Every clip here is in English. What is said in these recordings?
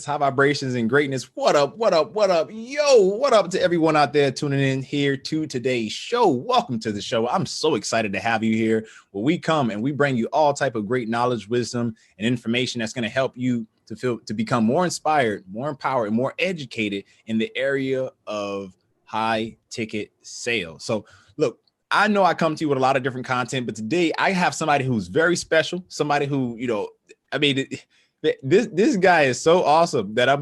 consciousness, high vibrations, and greatness. What up? What up? What up? Yo, what up to everyone out there tuning in here to today's show? Welcome to the show. I'm so excited to have you here, where we come and we bring you all type of great knowledge, wisdom, and information that's going to help you to become more inspired, more empowered, and more educated in the area of high ticket sales. So look, I know I come to you with a lot of different content, but today I have somebody who's very special, somebody who, this guy is so awesome that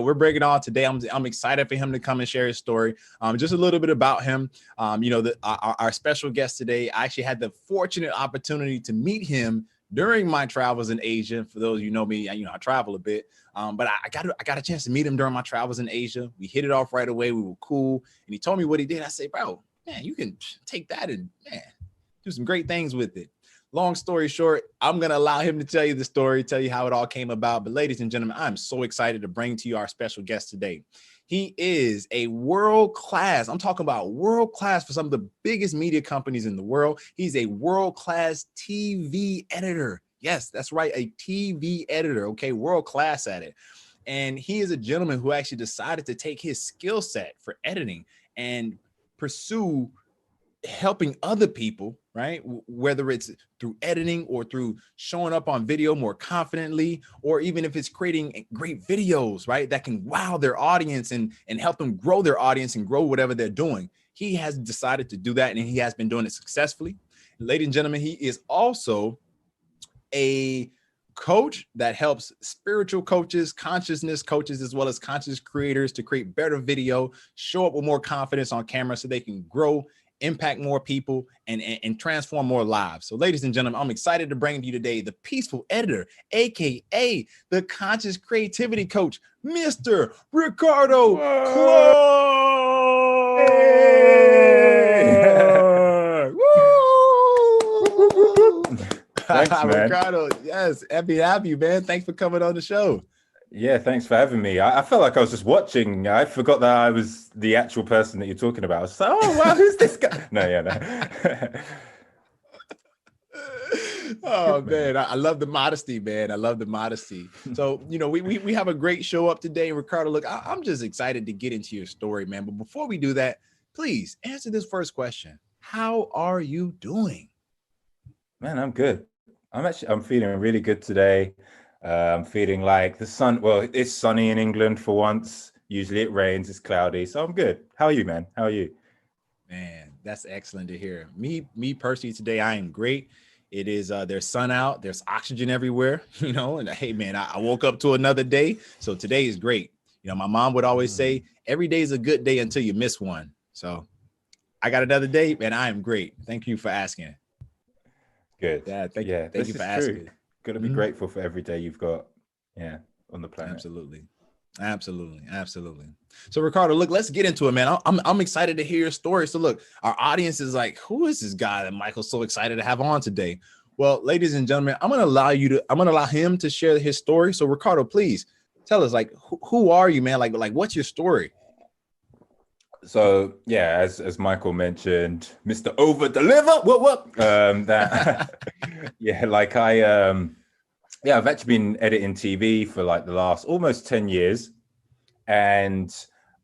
we're bringing on today. I'm excited for him to come and share his story. Just a little bit about him. Our special guest today, I actually had the fortunate opportunity to meet him during my travels in Asia. For those of you know me, I travel a bit, but I got a chance to meet him during my travels in Asia. We hit it off right away. We were cool, and he told me what he did. I said, bro, man, you can take that and do some great things with it. Long story short, I'm going to allow him to tell you the story, tell you how it all came about. But ladies and gentlemen, I'm so excited to bring to you our special guest today. He is a world-class, I'm talking about world-class for some of the biggest media companies in the world. He's a world-class TV editor. Yes, that's right, a TV editor, okay, world-class at it. And he is a gentleman who actually decided to take his skill set for editing and pursue helping other people, right? Whether it's through editing or through showing up on video more confidently, or even if it's creating great videos, right? That can wow their audience and help them grow their audience and grow whatever they're doing. He has decided to do that, and he has been doing it successfully. Ladies and gentlemen, he is also a coach that helps spiritual coaches, consciousness coaches, as well as conscious creators to create better video, show up with more confidence on camera so they can grow, impact more people, and transform more lives. So ladies and gentlemen, I'm excited to bring to you today the peaceful editor, aka the conscious creativity coach, Mr. Ricardo Clarke. Hey. Woo! Thanks, man. Ricardo, yes, happy to have you, man. Thanks for coming on the show. Yeah, thanks for having me. I felt like I was just watching. I forgot that I was the actual person that you're talking about. I was like, oh, wow, who's this guy? No. Oh, man, I love the modesty, man. I love the modesty. So, we have a great show up today, Ricardo. Look, I'm just excited to get into your story, man. But before we do that, please answer this first question. How are you doing? Man, I'm good. I'm feeling really good today. I'm feeling like the sun. Well, it's sunny in England for once. Usually it rains, it's cloudy. So I'm good. How are you, man? How are you? Man, that's excellent to hear. Me personally today, I am great. It is there's sun out, there's oxygen everywhere, and hey, man, I woke up to another day. So today is great. My mom would always say every day is a good day until you miss one. So I got another day, and I am great. Thank you for asking. Good. Yeah, thank you for asking. Got to be grateful for every day you've got, on the planet. Absolutely. So Ricardo, look, let's get into it, man. I'm excited to hear your story. So look, our audience is like, who is this guy that Michael's so excited to have on today? Well, ladies and gentlemen, I'm gonna allow him to share his story. So Ricardo, please tell us, like, who are you, man? Like what's your story? So yeah, as Michael mentioned, Mr. Over Deliver. What? I've actually been editing TV for like the last almost 10 years. And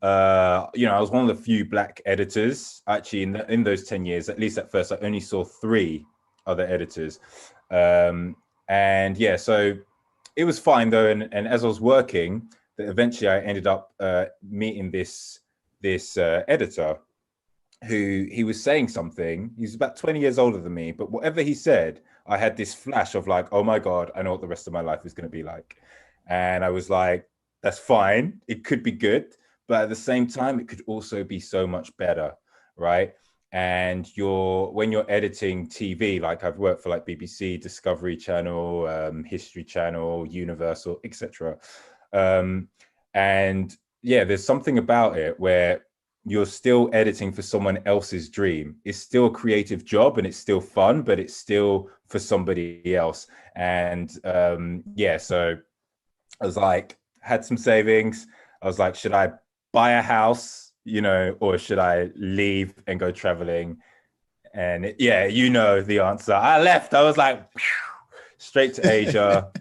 I was one of the few Black editors actually in those 10 years. At least at first, I only saw 3 other editors. So it was fine though. And as I was working, eventually I ended up meeting this editor who he was saying something. He's about 20 years older than me, but whatever he said, I had this flash of like, oh my God, I know what the rest of my life is going to be like. And I was like, that's fine. It could be good, but at the same time, it could also be so much better, right? And when you're editing TV, like I've worked for like BBC, Discovery Channel, History Channel, Universal, etc. There's something about it where you're still editing for someone else's dream. It's still a creative job and it's still fun, but it's still for somebody else. And so I was like, had some savings. I was like, should I buy a house, or should I leave and go traveling? And the answer. I left. I was like, straight to Asia.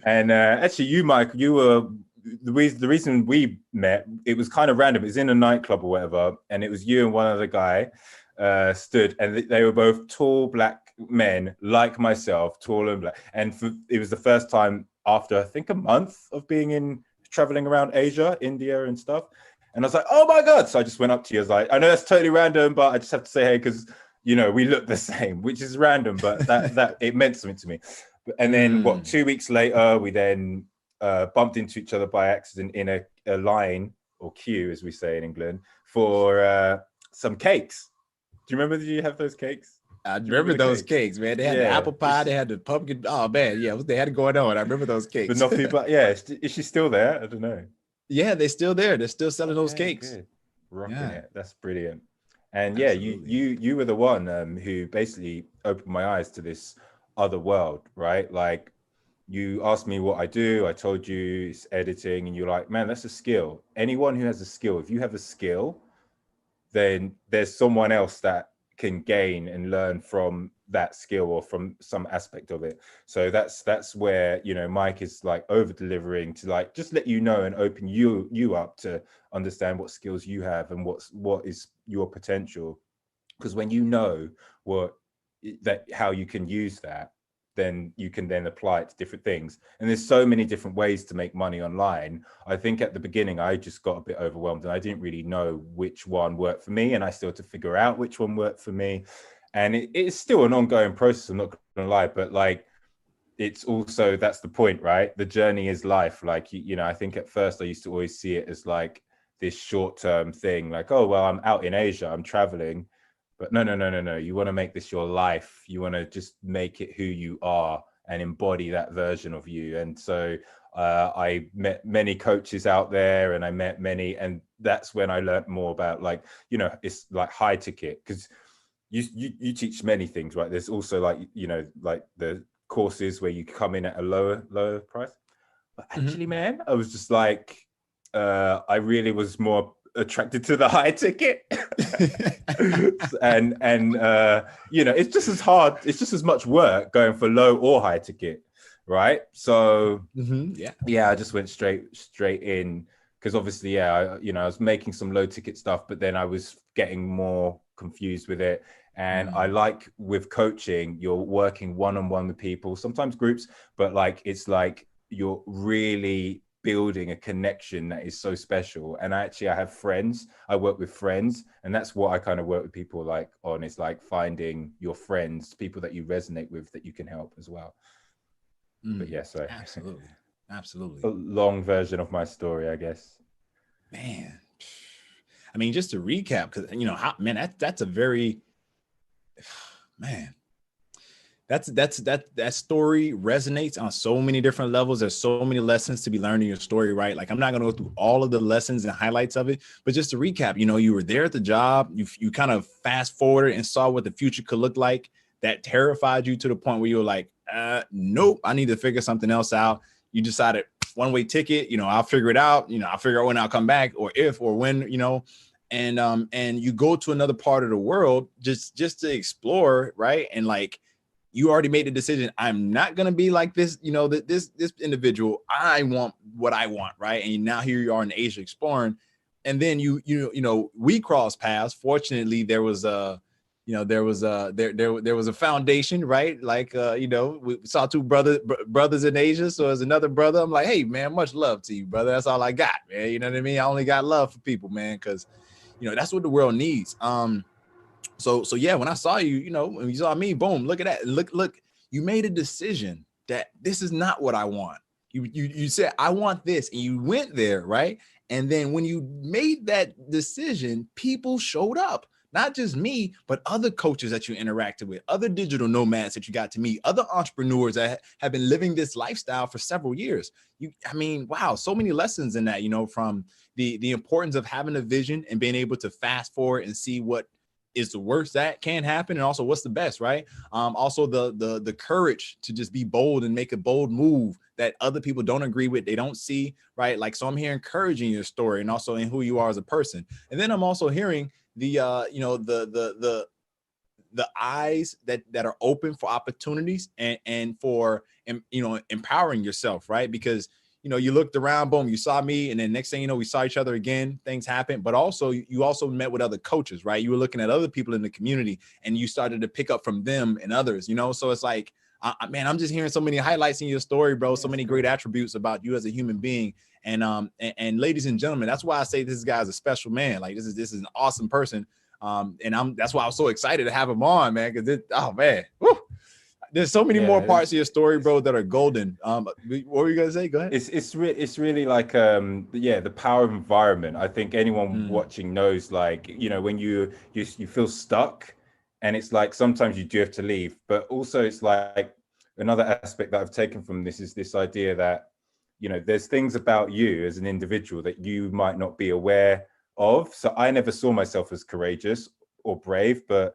And actually, you, Mike, you were the reason we met. It was kind of random. It was in a nightclub or whatever, and it was you and one other guy stood, and they were both tall black men like myself, tall and black. And it was the first time after I think a month of being traveling around Asia, India, and stuff. And I was like, oh my God. So I just went up to you. I was like, I know that's totally random, but I just have to say hey, because we look the same, which is random, but that it meant something to me. And then 2 weeks later, we then bumped into each other by accident in a line or queue, as we say in England, for some cakes. Do you remember? Did you have those cakes? I remember those cakes, man. They had the apple pie, they had the pumpkin. Oh man, yeah, they had it going on. I remember those cakes. But not people. Yeah, is she still there? I don't know. Yeah, they're still there. They're still selling those cakes. Good. Rocking it. That's brilliant. And you were the one who basically opened my eyes to this other world, right? Like you asked me what I do. I told you it's editing, and you're like, man, that's a skill. Anyone who has a skill, if you have a skill, then there's someone else that can gain and learn from that skill or from some aspect of it. So that's where Mike is like over delivering to like just let you know and open you up to understand what skills you have and what is your potential. Because when you know how you can use that, then you can then apply it to different things. And there's so many different ways to make money online. I think at the beginning, I just got a bit overwhelmed and I didn't really know which one worked for me. And I still had to figure out which one worked for me. And it's still an ongoing process, I'm not gonna lie, but like, it's also, that's the point, right? The journey is life. Like, I think at first I used to always see it as like this short-term thing, like, oh, well, I'm out in Asia, I'm traveling. But no. You want to make this your life. You want to just make it who you are and embody that version of you. And so I met many coaches out there, and I met many, and that's when I learned more about like, it's like high ticket, because you teach many things, right? There's also like, like the courses where you come in at a lower price. But actually, man, I was just like, I really was more attracted to the high ticket. and it's just as hard, it's just as much work going for low or high ticket, right? So I just went straight in, because obviously I was making some low ticket stuff, but then I was getting more confused with it. And I like with coaching, you're working one-on-one with people, sometimes groups, but like it's like you're really building a connection that is so special. And I have friends, I work with friends, and that's what I kind of work with people like on, is like finding your friends, people that you resonate with, that you can help as well. But yeah, so absolutely a long version of my story, I guess. Man, I mean, just to recap, because that's a very that story resonates on so many different levels. There's so many lessons to be learned in your story, right? Like, I'm not going to go through all of the lessons and highlights of it, but just to recap, you were there at the job, you kind of fast forwarded and saw what the future could look like. That terrified you to the point where you were like, nope, I need to figure something else out. You decided one-way ticket, I'll figure it out. I'll figure out when I'll come back, or if or when, and you go to another part of the world just to explore, right? And like, you already made the decision. I'm not going to be like this, this individual. I want what I want, right? And now here you are in Asia exploring. And then we crossed paths. Fortunately, there was a foundation, right? Like, we saw two brothers in Asia. So as another brother, I'm like, hey man, much love to you, brother. That's all I got, man. You know what I mean? I only got love for people, man. Cause that's what the world needs. So yeah, when I saw you, when you saw me, boom, look at that. Look, you made a decision that this is not what I want. You said, I want this, and you went there, right? And then when you made that decision, people showed up. Not just me, but other coaches that you interacted with, other digital nomads that you got to meet, other entrepreneurs that have been living this lifestyle for several years. Wow, so many lessons in that, from the importance of having a vision and being able to fast forward and see what is the worst that can happen, and also what's the best, right? Also the courage to just be bold and make a bold move that other people don't agree with, they don't see, right? Like, so I'm here encouraging your story and also in who you are as a person. And then I'm also hearing the the eyes that are open for opportunities and for, you know, empowering yourself, right? Because, you know, you looked around, boom, you saw me, and then next thing you know, we saw each other again, things happen. But also, you also met with other coaches, right? You were looking at other people in the community, and you started to pick up from them and others, you know? So it's like, man, I'm just hearing so many highlights in your story, bro. So many great attributes about you as a human being. And ladies and gentlemen, that's why I say this guy is a special man. Like, this is an awesome person. That's why I'm so excited to have him on, man. Cause oh man, whew. There's so many more parts of your story, bro, that are golden. What were you gonna say? Go ahead. It's really like the power of environment. I think anyone watching knows, like, you know, when you feel stuck, and it's like sometimes you do have to leave, but also it's like another aspect that I've taken from this is this idea that, you know, there's things about you as an individual that you might not be aware of. So I never saw myself as courageous or brave, but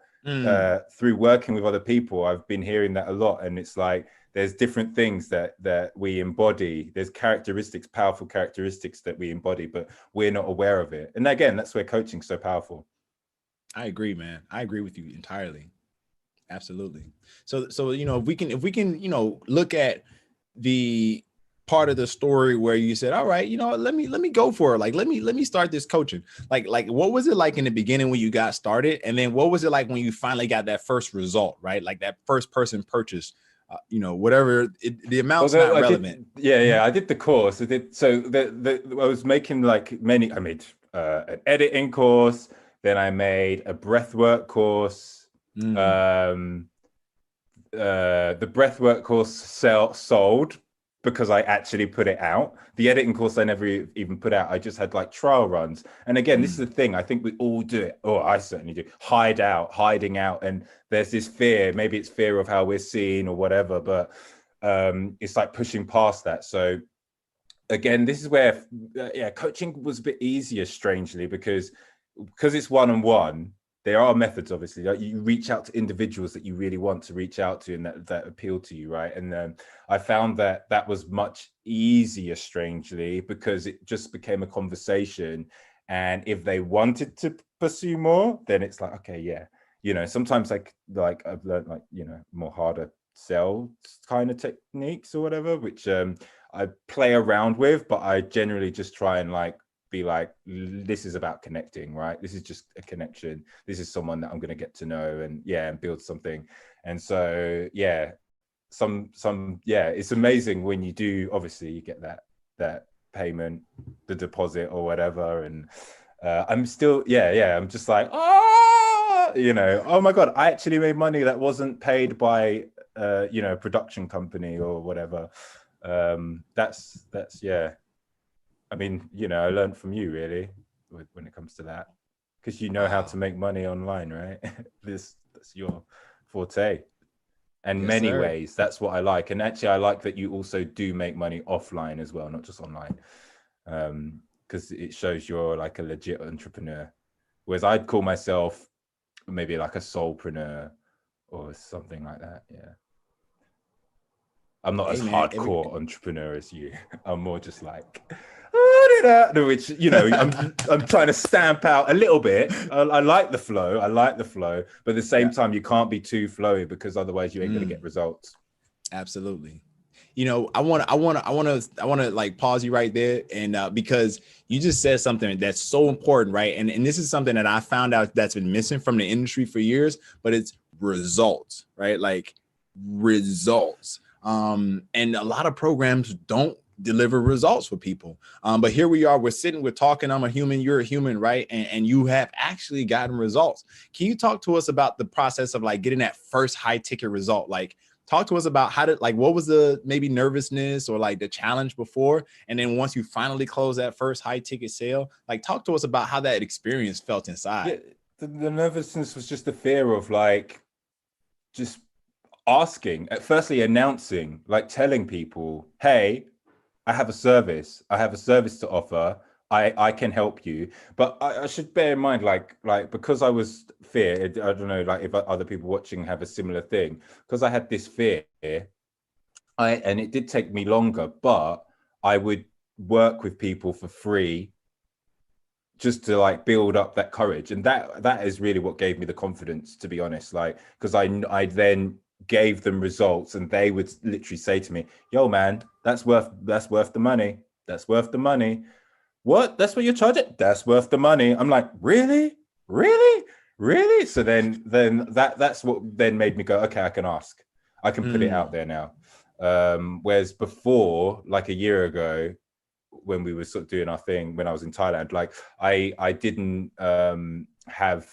through working with other people, I've been hearing that a lot. And it's like, there's different things that we embody. There's characteristics, powerful characteristics that we embody, but we're not aware of it. And again, that's where coaching's so powerful. I agree, man. I agree with you entirely. Absolutely. So, you know, if we can, you know, look at the part of the story where you said, all right, you know, let me go for it. Like, let me start this coaching. Like, what was it like in the beginning when you got started? And then what was it like when you finally got that first result, right? Like that first person purchase, you know, whatever the amount's not relevant. I did the course. I did. So I was making like I made an editing course. Then I made a breathwork course. The breathwork course sold because I actually put it out. The editing course I never even put out. I just had like trial runs. And again, this is the thing. I think we all do it. Oh, I certainly do. Hiding out. And there's this fear. Maybe it's fear of how we're seen or whatever, but it's like pushing past that. So again, this is where, coaching was a bit easier, strangely, because it's one-on-one. There are methods, obviously. Like you reach out to individuals that you really want to reach out to and that appeal to you, right? And I found that was much easier, strangely, because it just became a conversation. And if they wanted to pursue more, then it's like, okay, yeah. You know, sometimes like I've learned, like, you know, more harder sell kind of techniques or whatever, which I play around with, but I generally just try and like be like, this is about connecting, right? This is just a connection. This is someone that I'm going to get to know and build something. And so it's amazing when you do. Obviously you get that payment, the deposit or whatever, and I'm still I'm just like, you know, oh my god, I actually made money that wasn't paid by you know, a production company or whatever. That's I mean, you know, I learned from you really when it comes to that, because you know how to make money online, right? That's your forte. And many ways, that's what I like. And actually, I like that you also do make money offline as well, not just online, because it shows you're like a legit entrepreneur. Whereas I'd call myself maybe like a soulpreneur or something like that. Yeah. I'm not as hardcore entrepreneur as you. I'm more just like, which, you know, I'm trying to stamp out a little bit. I like the flow. But at the same time, you can't be too flowy, because otherwise you ain't going to get results. Absolutely. You know, I want to like pause you right there. And because you just said something that's so important, right? And this is something that I found out that's been missing from the industry for years, but it's results, right? Like results. And a lot of programs don't deliver results for people. But here we are, we're talking, I'm a human, you're a human, right? And you have actually gotten results. Can you talk to us about the process of like getting that first high ticket result? Like, talk to us about what was the maybe nervousness or like the challenge before? And then once you finally close that first high ticket sale, like talk to us about how that experience felt inside. Yeah, the nervousness was just the fear of like, just asking, firstly announcing, like telling people, hey, I have a service to offer. I can help you. But I should bear in mind, like because I was fear, I don't know, like if other people watching have a similar thing, because I had this fear, and it did take me longer, but I would work with people for free just to like build up that courage. And that is really what gave me the confidence, to be honest, like, because I then gave them results, and they would literally say to me, yo man, that's worth the money, that's worth the money. What, that's what you're charging? That's worth the money. I'm like, really, really? So then that's what then made me go, okay, I can ask, I can put it out there now. Whereas before, like a year ago, when we were sort of doing our thing, when I was in Thailand, like I didn't have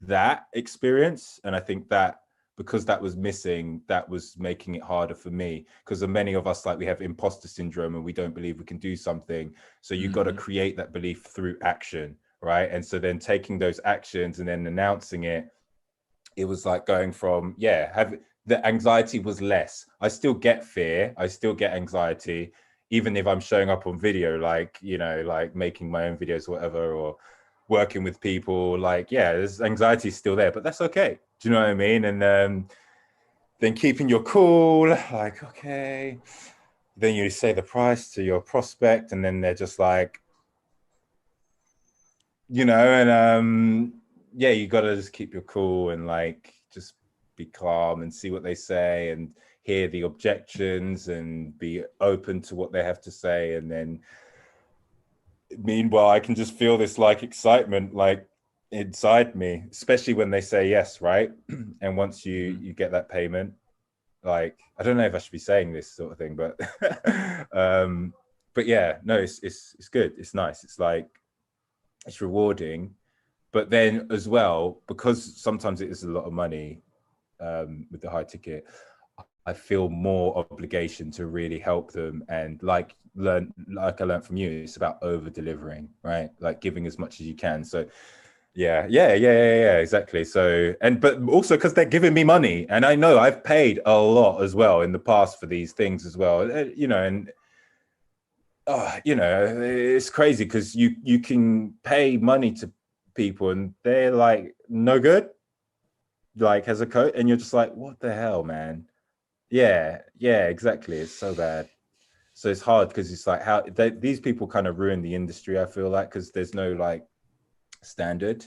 that experience. And I think that because that was missing, that was making it harder for me, because many of us, like, we have imposter syndrome and we don't believe we can do something. So you've got to create that belief through action, right? And so then taking those actions and then announcing it, it was like going from, the anxiety was less. I still get fear, I still get anxiety, even if I'm showing up on video, like, you know, like making my own videos or whatever, or working with people, like, there's anxiety still there, but that's okay. Do you know what I mean? And then keeping your cool, like, okay. Then you say the price to your prospect, and then they're just like, you know, and you got to just keep your cool and like just be calm and see what they say and hear the objections and be open to what they have to say. And then meanwhile, I can just feel this like excitement like inside me, especially when they say yes, right? And once you get that payment, like, I don't know if I should be saying this sort of thing, but yeah, no, it's good, it's nice, it's like, it's rewarding. But then as well, because sometimes it is a lot of money with the high ticket, I feel more obligation to really help them, and like I learned from you, it's about over delivering, right? Like giving as much as you can. So yeah, exactly. So, but also because they're giving me money, and I know I've paid a lot as well in the past for these things as well, you know. And you know, it's crazy because you can pay money to people and they're like no good, like as a coach, and you're just like, what the hell, man? Yeah, exactly. It's so bad. So it's hard because it's like how these people kind of ruin the industry, I feel like, because there's no like standard.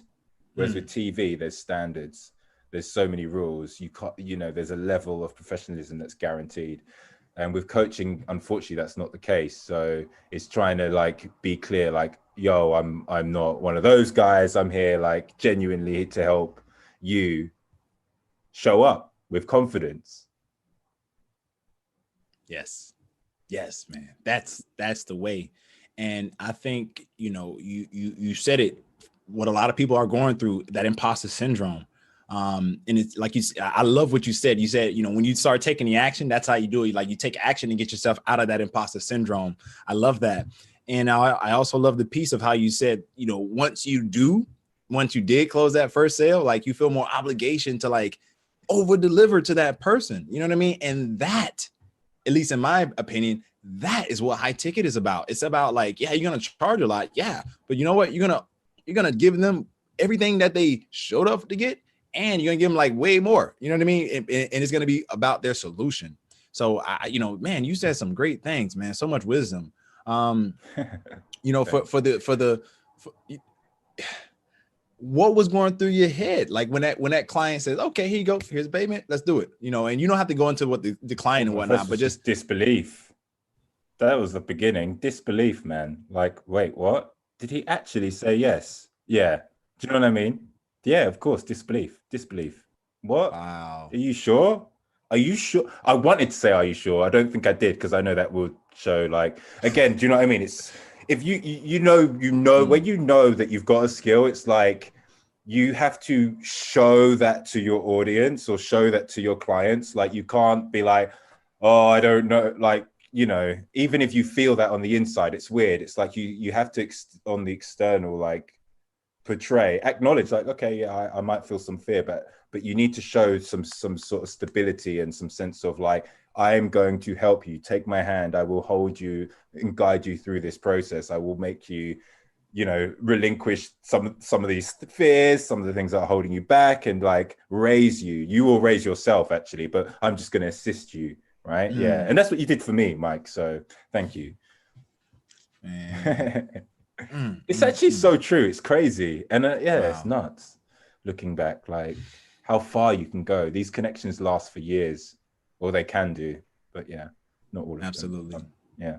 Whereas with TV, there's standards. There's so many rules. You can't, you know, there's a level of professionalism that's guaranteed. And with coaching, unfortunately, that's not the case. So it's trying to like be clear, like, yo, I'm not one of those guys. I'm here like genuinely to help you show up with confidence. Yes, man. That's the way. And I think, you know, you said it, what a lot of people are going through, that imposter syndrome. And it's like I love what you said. You said, you know, when you start taking the action, that's how you do it. Like you take action and get yourself out of that imposter syndrome. I love that. And I also love the piece of how you said, you know, once you did close that first sale, like you feel more obligation to like over deliver to that person. You know what I mean? And that, at least in my opinion, that is what high ticket is about. It's about like, yeah, you're going to charge a lot. Yeah. But you know what? You're going to give them everything that they showed up to get, and you're going to give them like way more, you know what I mean? And it's going to be about their solution. So you know, man, you said some great things, man. So much wisdom. You know, what was going through your head like when that client says, okay, here you go, here's payment, let's do it, you know? And you don't have to go into what the client and whatnot, but just disbelief. That was the beginning. Disbelief, man. Like, wait, what? Did he actually say yes? Yeah. Do you know what I mean? Yeah, of course. Disbelief. What? Wow. Are you sure? Are you sure? I wanted to say, are you sure? I don't think I did, because I know that would show, like, again, do you know what I mean? It's, if you know, when you know that you've got a skill, it's like, you have to show that to your audience or show that to your clients. Like, you can't be like, oh, I don't know. Like, you know, even if you feel that on the inside, it's weird. It's like you have to on the external, like, acknowledge, like, okay, yeah, I might feel some fear, but you need to show some sort of stability and some sense of like, I am going to help you. Take my hand. I will hold you and guide you through this process. I will make you, you know, relinquish some of these fears, some of the things that are holding you back, and like raise you. You will raise yourself, actually, but I'm just going to assist you. Right. Yeah. And that's what you did for me, Mike. So thank you. Man. It's actually mm. so true. It's crazy. And yeah, it's Wow. nuts looking back, like how far you can go. These connections last for years, or they can do. But yeah, not all of them. Absolutely. Yeah.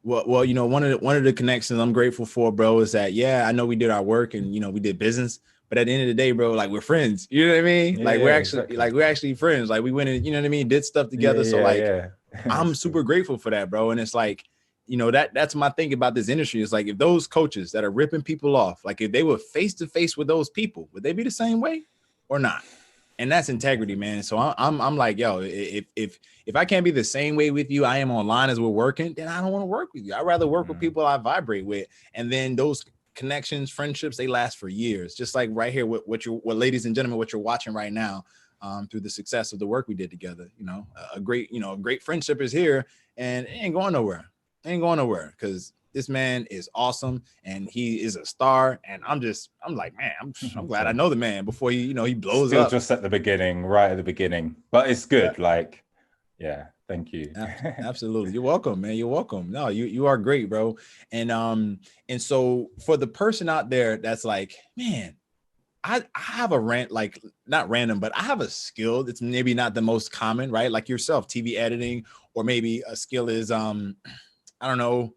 Well, one of the connections I'm grateful for, bro, is that I know we did our work and we did business, but at the end of the day, bro, like we're friends. You know what I mean? Yeah, Like yeah, exactly. we're actually friends. Like we went and you know what I mean, did stuff Yeah, together. So yeah, like yeah. I'm It's super cool. grateful for that, bro. And it's like, that's my thing about this industry. It's like if those coaches that are ripping people off, like if they were face to face with those people, would they be the same way or not? And that's integrity, man. So I'm like, yo, if I can't be the same way with you I am online as we're working, then I don't want to work with you. I'd rather work with people I vibrate with. And then those connections, friendships, they last for years. Just like right here, what ladies and gentlemen, what you're watching right now, through the success of the work we did together. A great friendship is here, and it ain't going nowhere. It ain't going nowhere because this man is awesome and he is a star. And I'm like, man, I'm glad I Same. know the man before he blows Still up. just at the beginning, right at the beginning. But it's good. Like, yeah, thank you. Absolutely. You're welcome, man. You're welcome. No, you are great, bro. And so for the person out there that's like, man, I have a rant, like not random, but I have a skill that's maybe not the most common, right? Like yourself, TV editing, or maybe a skill is I don't know.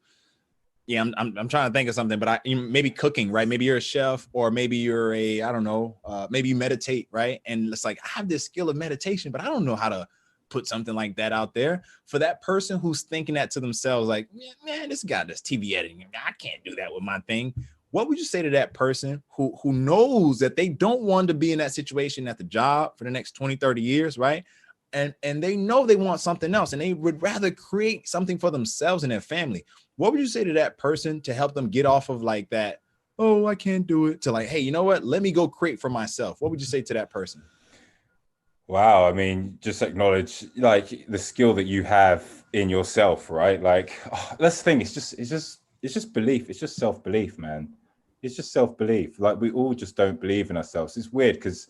Yeah, I'm trying to think of something, but maybe cooking, right? Maybe you're a chef, or maybe you're I don't know, maybe you meditate, right? And it's like I have this skill of meditation, but I don't know how to put something like that out there. For that person who's thinking that to themselves, like, man, this guy does TV editing, I can't do that with my thing. What would you say to that person who knows that they don't want to be in that situation at the job for the next 20, 30 years, right? And they know they want something else, and they would rather create something for themselves and their family. What would you say to that person to help them get off of like that, oh, I can't do it, to like, hey, you know what? Let me go create for myself. What would you say to that person? Wow, I mean, just acknowledge like the skill that you have in yourself, right? Like that's the thing. It's just belief. It's just self-belief, man. It's just self-belief. Like we all just don't believe in ourselves. It's weird because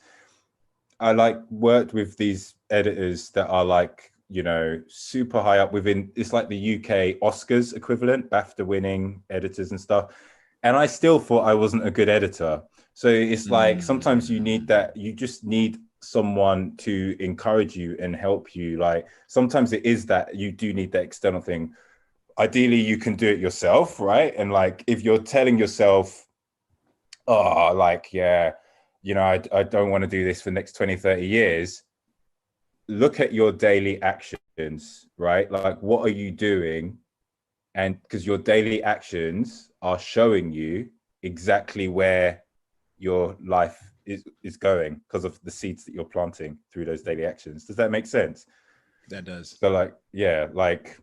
I like worked with these editors that are like, super high up within, it's like the UK Oscars equivalent, BAFTA winning editors and stuff. And I still thought I wasn't a good editor. So it's like sometimes you just need someone to encourage you and help you. Like sometimes it is that you do need that external thing. Ideally, you can do it yourself, right? And like if you're telling yourself, oh, like, yeah, I don't want to do this for the next 20, 30 years. Look at your daily actions, right? Like, what are you doing? And because your daily actions are showing you exactly where your life is going because of the seeds that you're planting through those daily actions. Does that make sense? That does. So like, yeah, like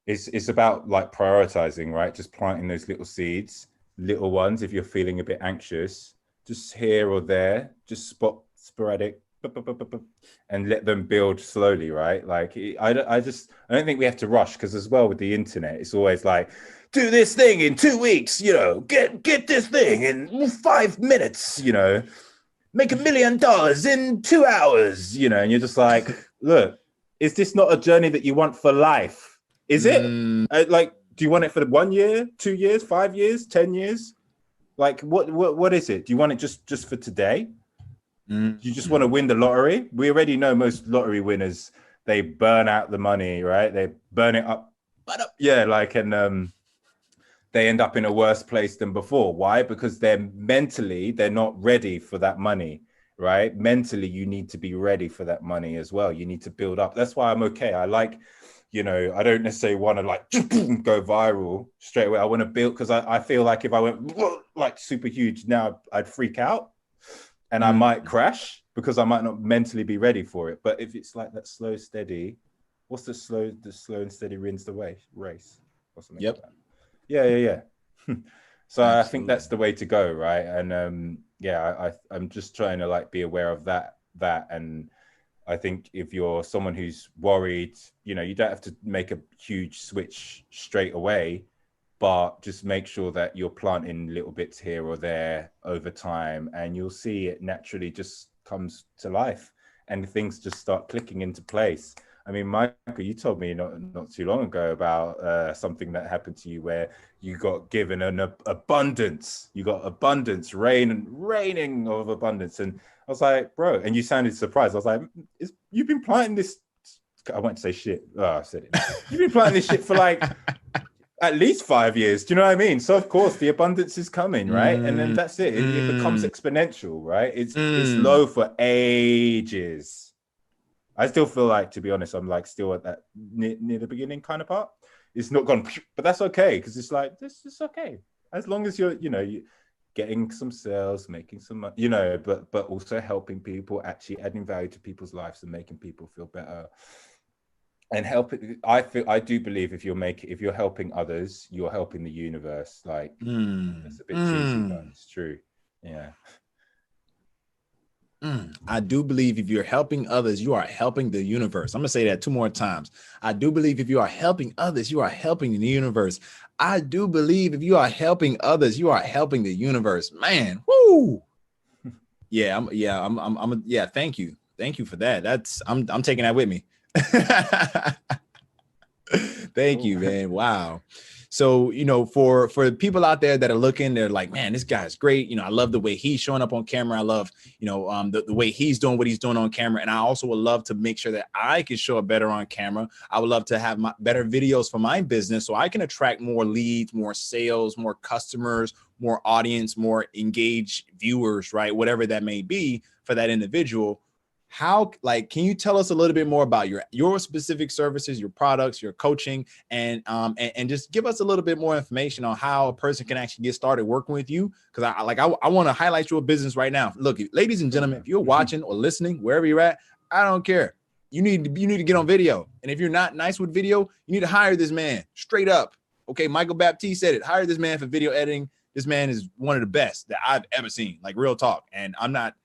it's about like prioritizing, right? Just planting those little seeds, little ones. If you're feeling a bit anxious, just here or there, just spot sporadic, and let them build slowly, right? Like I don't think we have to rush, because as well with the internet, it's always like, do this thing in 2 weeks, get this thing in 5 minutes, make $1 million in 2 hours, and you're just like, look, is this not a journey that you want for life? Is it? Like, do you want it for 1 year, 2 years, 5 years, 10 years? Like, what is it? Do you want it just for today? Do you just want to win the lottery? We already know most lottery winners, they burn out the money, right? They burn it up. Yeah, like, and they end up in a worse place than before. Why? Because they're not ready for that money, right? Mentally, you need to be ready for that money as well. You need to build up. That's why I'm okay. I like, I don't necessarily want to like go viral straight away. I want to build, because I feel like if I went like super huge now, I'd freak out and I might crash because I might not mentally be ready for it. But if it's like that slow, steady, what's the slow and steady wins the race or something like that. Yeah. So Absolutely. I think that's the way to go, right? And I'm just trying to like be aware of that. And I think if you're someone who's worried, you don't have to make a huge switch straight away, but just make sure that you're planting little bits here or there over time, and you'll see it naturally just comes to life and things just start clicking into place. I mean, Michael, you told me not too long ago about something that happened to you where you got given an abundance. You got abundance, raining of abundance. And I was like, bro, and you sounded surprised. I was like, you've been planting this. I won't say shit. Oh, I said it. You've been planting this shit for like at least 5 years. Do you know what I mean? So of course the abundance is coming, right? And then that's it. It becomes exponential, right? It's low for ages. I still feel like, to be honest, I'm like still at that near the beginning kind of part. It's not gone, but that's okay, because it's like, this is okay. As long as you're, you getting some sales, making some money, but also helping people, actually adding value to people's lives and making people feel better. And I do believe if you're helping others, you're helping the universe. Like, it's a bit cheesy, but it's true. Yeah. I do believe if you're helping others, you are helping the universe. I'm going to say that 2 more times. I do believe if you are helping others, you are helping the universe. I do believe if you are helping others, you are helping the universe. Man, whoo. Yeah, thank you. Thank you for that. I'm taking that with me. Thank you, man. Wow. So, for people out there that are looking, they're like, man, this guy's great. I love the way he's showing up on camera. I love, the way he's doing what he's doing on camera. And I also would love to make sure that I can show up better on camera. I would love to have better videos for my business so I can attract more leads, more sales, more customers, more audience, more engaged viewers, right? Whatever that may be for that individual. Can you tell us a little bit more about your specific services, your products, your coaching, and just give us a little bit more information on how a person can actually get started working with you? Because I want to highlight your business right now. Look, ladies and gentlemen, if you're watching or listening, wherever you're at, I don't care. You need to get on video. And if you're not nice with video, you need to hire this man straight up. Okay, Michael Baptiste said it. Hire this man for video editing. This man is one of the best that I've ever seen, like real talk. And I'm not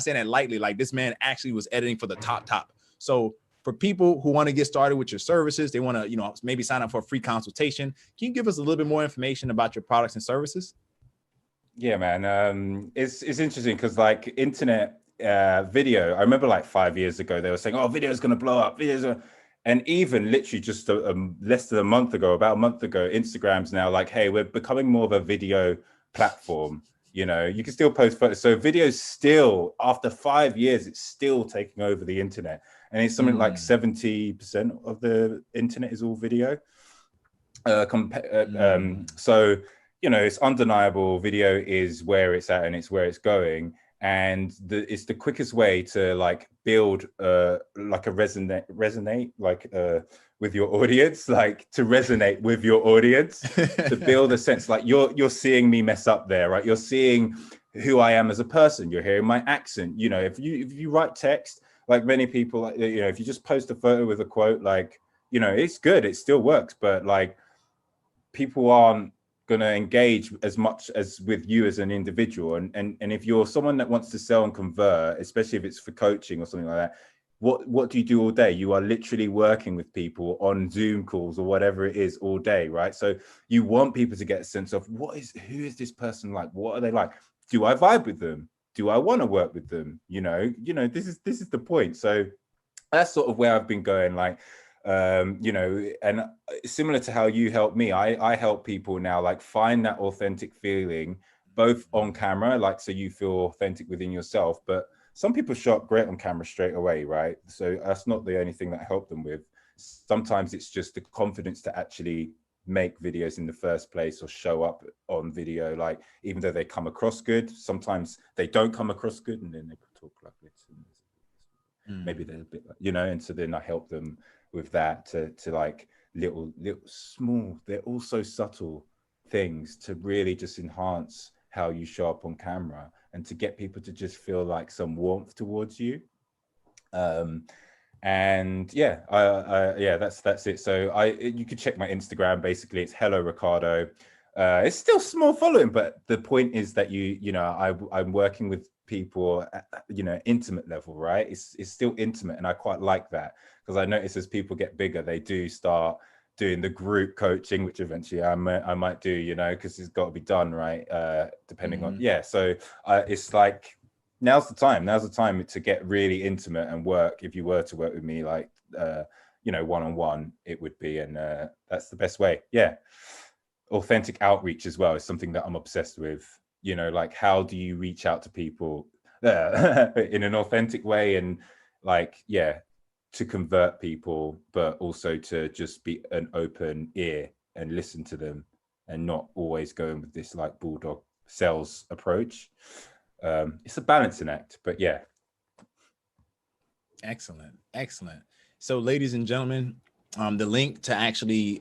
saying that lightly. Like, this man actually was editing for the top. So for people who want to get started with your services, they want to, maybe sign up for a free consultation. Can you give us a little bit more information about your products and services? Yeah, man. It's interesting because like internet video, I remember like 5 years ago, they were saying, oh, video is going to blow up. And even literally just less than a month ago, about a month ago, Instagram's now like, hey, we're becoming more of a video platform. You can still post photos. So video's still, after 5 years, it's still taking over the internet. And it's something like 70% of the internet is all video. So, it's undeniable. Video is where it's at and it's where it's going. And it's the quickest way to like build like a resonate like with your audience, like to resonate with your audience, to build a sense like you're seeing me mess up there, right? You're seeing who I am as a person. You're hearing my accent. If you write text, like many people, if you just post a photo with a quote, like, it's good, it still works, but like people aren't going to engage as much as with you as an individual. And if you're someone that wants to sell and convert, especially if it's for coaching or something like that, what do you do all day? You are literally working with people on Zoom calls or whatever it is all day, right? So you want people to get a sense of who is this person like? What are they like? Do I vibe with them? Do I want to work with them? This is the point. So that's sort of where I've been going, like, and similar to how you helped me, I help people now like find that authentic feeling both on camera, like, so you feel authentic within yourself, but some people show up great on camera straight away, right? So that's not the only thing that I help them with. Sometimes it's just the confidence to actually make videos in the first place or show up on video, like, even though they come across good, sometimes they don't come across good, and then they talk like this and maybe they're a bit like, and so then I help them with that to like little small, they're also subtle things to really just enhance how you show up on camera and to get people to just feel like some warmth towards you. And yeah, that's it. So you could check my Instagram. Basically, it's Hello Ricardo. It's still small following, but the point is that I'm working with people at, intimate level, right? It's still intimate, and I quite like that, because I notice as people get bigger, they do start doing the group coaching, which eventually I might do, because it's got to be done, right? Depending on, so it's like, now's the time to get really intimate and work. If you were to work with me, like, one-on-one, it would be. And that's the best way. Yeah. Authentic outreach as well is something that I'm obsessed with. Like, how do you reach out to people in an authentic way, and to convert people, but also to just be an open ear and listen to them, and not always going with this like bulldog sales approach. It's a balancing act, but yeah. Excellent. So, ladies and gentlemen, the link to actually,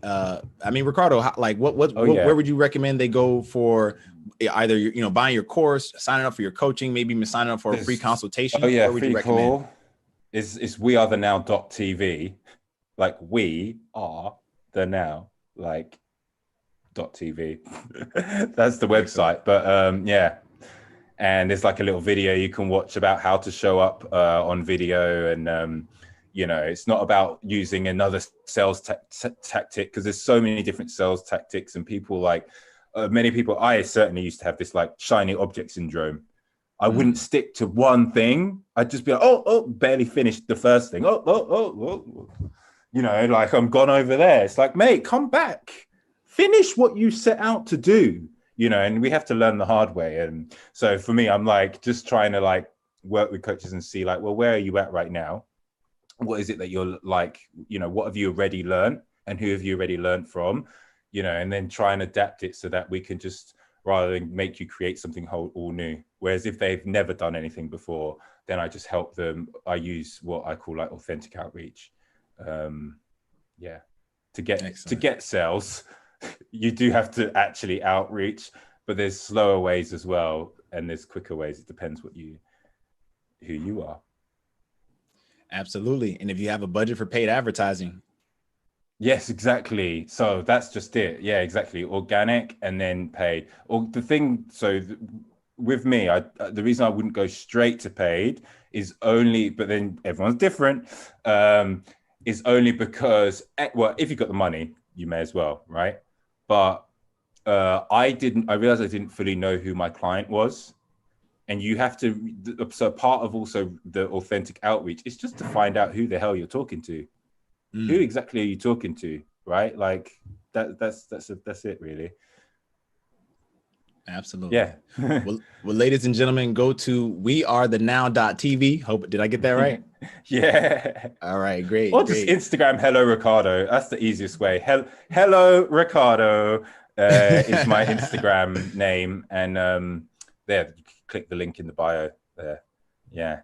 Ricardo, where would you recommend they go for either, buying your course, signing up for your coaching, maybe even signing up for a free consultation? Where would you recommend? Is wearethenow.tv, like we are the now, like .tv. That's the website. But and there's like a little video you can watch about how to show up on video, and it's not about using another sales tactic, because there's so many different sales tactics, and people many people, I certainly used to have this like shiny object syndrome. I wouldn't stick to one thing. I'd just be like, barely finished the first thing. Like I'm gone over there. It's like, mate, come back, finish what you set out to do, and we have to learn the hard way. And so for me, I'm like, just trying to like work with coaches and see like, well, where are you at right now? What is it that you're like, what have you already learned, and who have you already learned from, and then try and adapt it so that we can just, rather than make you create something all new. Whereas if they've never done anything before, then I just help them. I use what I call like authentic outreach. To get sales, you do have to actually outreach, but there's slower ways as well, and there's quicker ways. It depends who you are. Absolutely. And if you have a budget for paid advertising. Yes, exactly. So that's just it. Yeah, exactly. Organic and then paid. Or the thing, with me, the reason I wouldn't go straight to paid is only, but then everyone's different, is only because, well, if you've got the money, you may as well, right? But I realized I didn't fully know who my client was. And you have to, so part of also the authentic outreach is just to find out who the hell you're talking to. Who exactly are you talking to, right? Like that's it, really. Absolutely. Yeah. well, ladies and gentlemen, go to wearethenow.tv. Did I get that right? Yeah. All right, great. Or just Instagram, hello Ricardo. That's the easiest way. Hello Ricardo is my Instagram name, and there, you can click the link in the bio there. Yeah.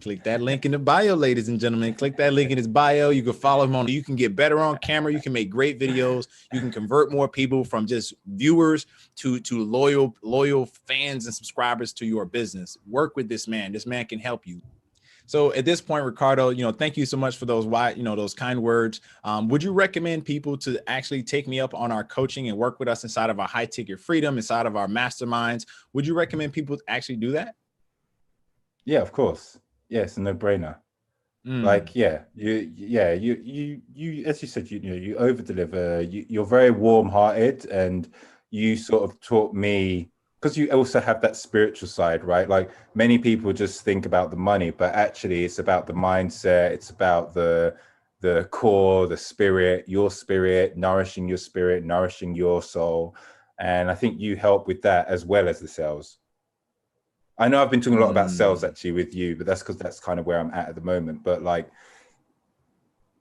Click that link in the bio, ladies and gentlemen. Click that link in his bio. You can follow him you can get better on camera. You can make great videos. You can convert more people from just viewers to loyal fans and subscribers to your business. Work with this man. This man can help you. So at this point, Ricardo, thank you so much for those those kind words. Would you recommend people to actually take me up on our coaching and work with us inside of our high ticket freedom, inside of our masterminds? Would you recommend people actually do that? Yeah, of course. Yes, a no-brainer. Like, you as you said, you over deliver. You're very warm-hearted, and you sort of taught me, because you also have that spiritual side, right? Like many people just think about the money, but actually it's about the mindset. It's about the core, the spirit, nourishing your soul. And I think you help with that as well as the sales. I know I've been talking a lot about sales actually with you, but that's because that's kind of where I'm at the moment. But like,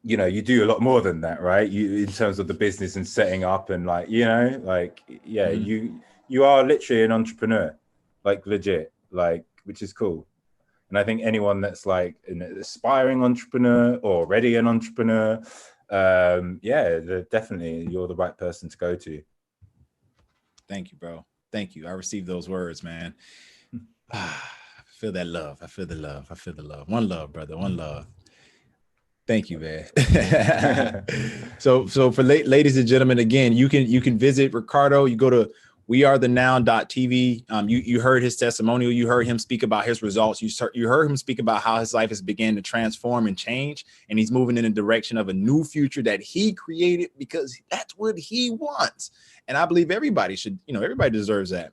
you do a lot more than that, right? In terms of the business and setting up and like, you are literally an entrepreneur, like legit, like, which is cool. And I think anyone that's like an aspiring entrepreneur or already an entrepreneur, definitely you're the right person to go to. Thank you, bro. Thank you. I received those words, man. I feel that love. I feel the love. One love, brother. One love. Thank you, man. So for ladies and gentlemen, again, you can visit Ricardo. You go to wearethenow.tv. You heard his testimonial. You heard him speak about his results. You heard him speak about how his life has began to transform and change, and he's moving in a direction of a new future that he created because that's what he wants. And I believe everybody should, everybody deserves that.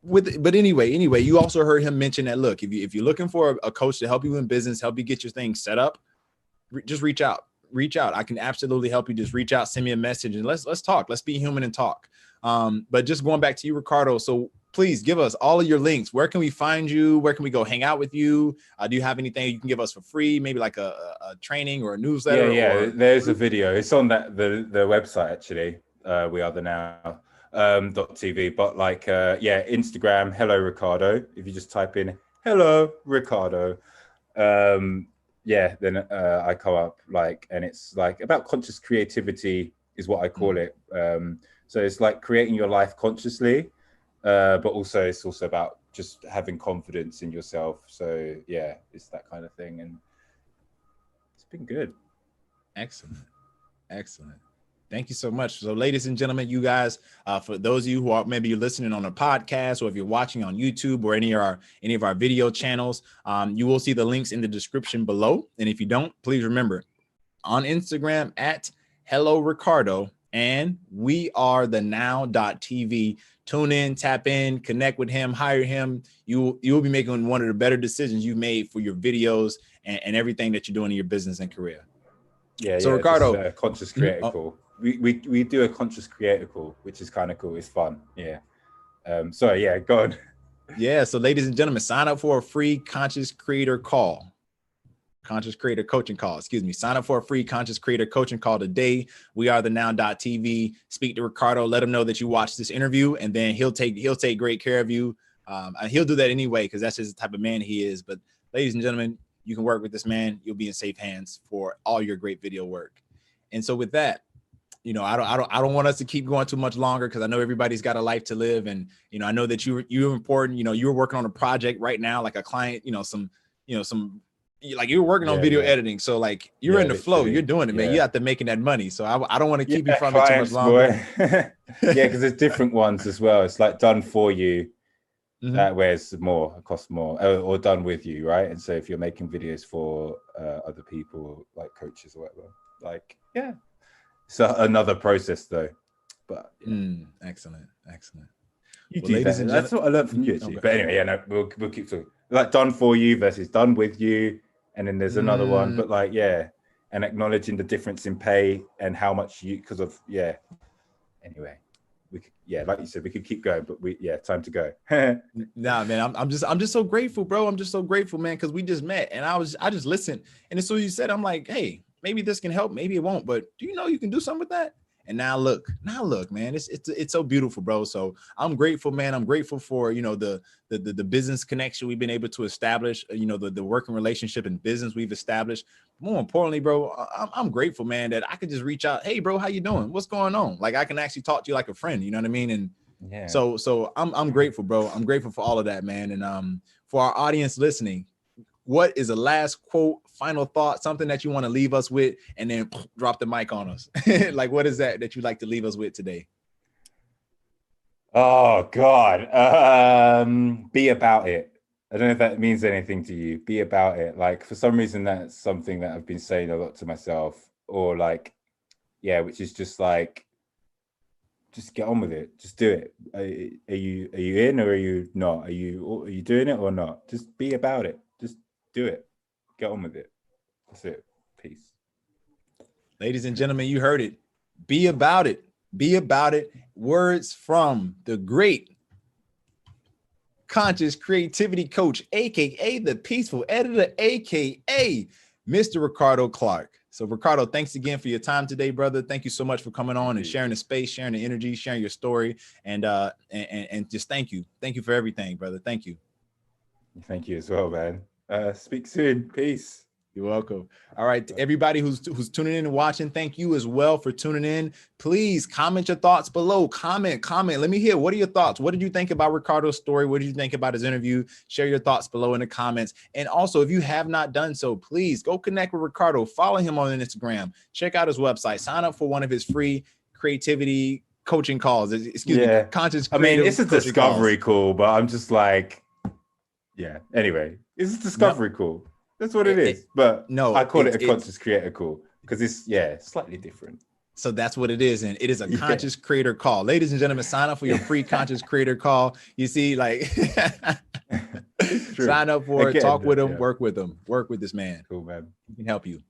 But anyway, you also heard him mention that, look, if you're looking for a coach to help you in business, help you get your thing set up, just reach out. Reach out. I can absolutely help you. Just reach out, send me a message, and let's talk. Let's be human and talk. But just going back to you, Ricardo. So please give us all of your links. Where can we find you? Where can we go hang out with you? Do you have anything you can give us for free? Maybe like a training or a newsletter? Yeah. There's a video. It's on the website actually. We are the now .tv. But like Instagram. Hello Ricardo. If you just type in hello Ricardo, then I come up like, and it's like about conscious creativity is what I call it. So it's like creating your life consciously. But also it's also about just having confidence in yourself. So yeah, it's that kind of thing, and it's been good. Excellent. Thank you so much. So ladies and gentlemen, you guys, for those of you who are maybe you're listening on a podcast, or if you're watching on YouTube or any of our video channels, you will see the links in the description below. And if you don't, please remember on Instagram at Hello Ricardo, and we are the now.tv. Tune in, tap in, connect with him, hire him. You will be making one of the better decisions you've made for your videos and everything that you're doing in your business and career. Yeah. So Ricardo, conscious creator call. We do a conscious creator call, which is kind of cool. It's fun. Yeah. Go on. Yeah. So ladies and gentlemen, sign up for a free conscious creator call. Conscious creator coaching call. Sign up for a free conscious creator coaching call today. We are the now.tv. Speak to Ricardo. Let him know that you watched this interview, and then he'll take great care of you. And he'll do that anyway, because that's just the type of man he is. But ladies and gentlemen, you can work with this man. You'll be in safe hands for all your great video work. And so with that, I don't want us to keep going too much longer, because I know everybody's got a life to live. And, I know that you're important. You're working on a project right now, like a client, like you're working on video editing. So like you're in the flow, you're doing it, man. You have to making that money. So I don't want to keep you from it too much longer. Because there's different ones as well. It's like done for you. That way it's more, it costs more, or done with you, right? And so if you're making videos for other people, like coaches or whatever, like, yeah. So another process though. But excellent. You do that. That's what I learned from you actually. But anyway, we'll keep talking. Like done for you versus done with you. And then there's another one, but like, and acknowledging the difference in pay and how much because of, anyway, we could, like you said, we could keep going, but time to go. Nah, man, I'm just so grateful, bro. I'm just so grateful, man, because we just met, and I just listened. And as soon as you said, I'm like, hey, maybe this can help, maybe it won't, but do you know you can do something with that? And now look, man, it's so beautiful, bro. So I'm grateful, man. I'm grateful for, the business connection we've been able to establish, the working relationship and business we've established. More importantly, bro, I'm grateful, man, that I could just reach out. Hey, bro, how you doing? What's going on? Like I can actually talk to you like a friend, you know what I mean? And so I'm grateful, bro. I'm grateful for all of that, man. And for our audience listening, what is the last quote, final thought, something that you want to leave us with, and then drop the mic on us? Like, what is that you'd like to leave us with today? Oh God. Be about it. I don't know if that means anything to you. Be about it. Like for some reason, that's something that I've been saying a lot to myself, or like, which is just like, just get on with it. Just do it. Are you in or are you not? Are you doing it or not? Just be about it. Just do it. Get on with it. That's it. Peace. Ladies and gentlemen, you heard it. Be about it. Be about it. Words from the great conscious creativity coach, aka the peaceful editor, aka Mr. Ricardo Clarke. So Ricardo, thanks again for your time today, brother. Thank you so much for coming on and sharing the space, sharing the energy, sharing your story, and just thank you. Thank you for everything, brother. Thank you. Thank you as well, man. Speak soon. Peace. You're welcome. All right, everybody who's tuning in and watching, thank you as well for tuning in. Please comment your thoughts below. Comment. Let me hear. What are your thoughts? What did you think about Ricardo's story? What did you think about his interview? Share your thoughts below in the comments. And also, if you have not done so, please go connect with Ricardo. Follow him on Instagram. Check out his website. Sign up for one of his free creativity coaching calls. Excuse me. Conscious. I mean, it's a discovery call, but I'm just like, anyway, it's a discovery call. That's what it is. But no, I call it a conscious creator call because it's slightly different. So that's what it is. And it is a conscious creator call. Ladies and gentlemen, sign up for your free conscious creator call. You see, like sign up for it, talk with him, work with him, work with this man. Cool, man. He can help you.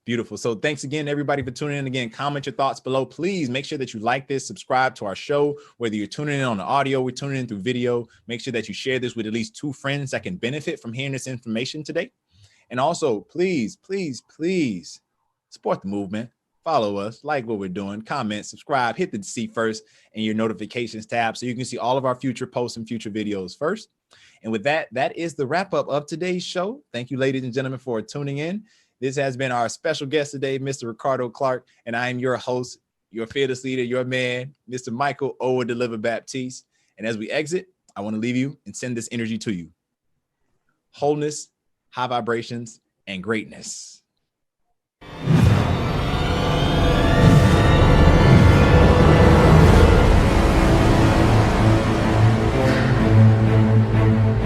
Beautiful. So thanks again, everybody, for tuning in. Again, comment your thoughts below. Please make sure that you like this, subscribe to our show, whether you're tuning in on the audio, we're tuning in through video. Make sure that you share this with at least 2 friends that can benefit from hearing this information today. And also, please, please, please support the movement. Follow us, like what we're doing, comment, subscribe, hit the see first in your notifications tab so you can see all of our future posts and future videos first. And with that, that is the wrap up of today's show. Thank you, ladies and gentlemen, for tuning in. This has been our special guest today, Mr. Ricardo Clarke, and I am your host, your fearless leader, your man, Mr. Michael Owa Deliver Baptiste. And as we exit, I want to leave you and send this energy to you. Wholeness, high vibrations, and greatness.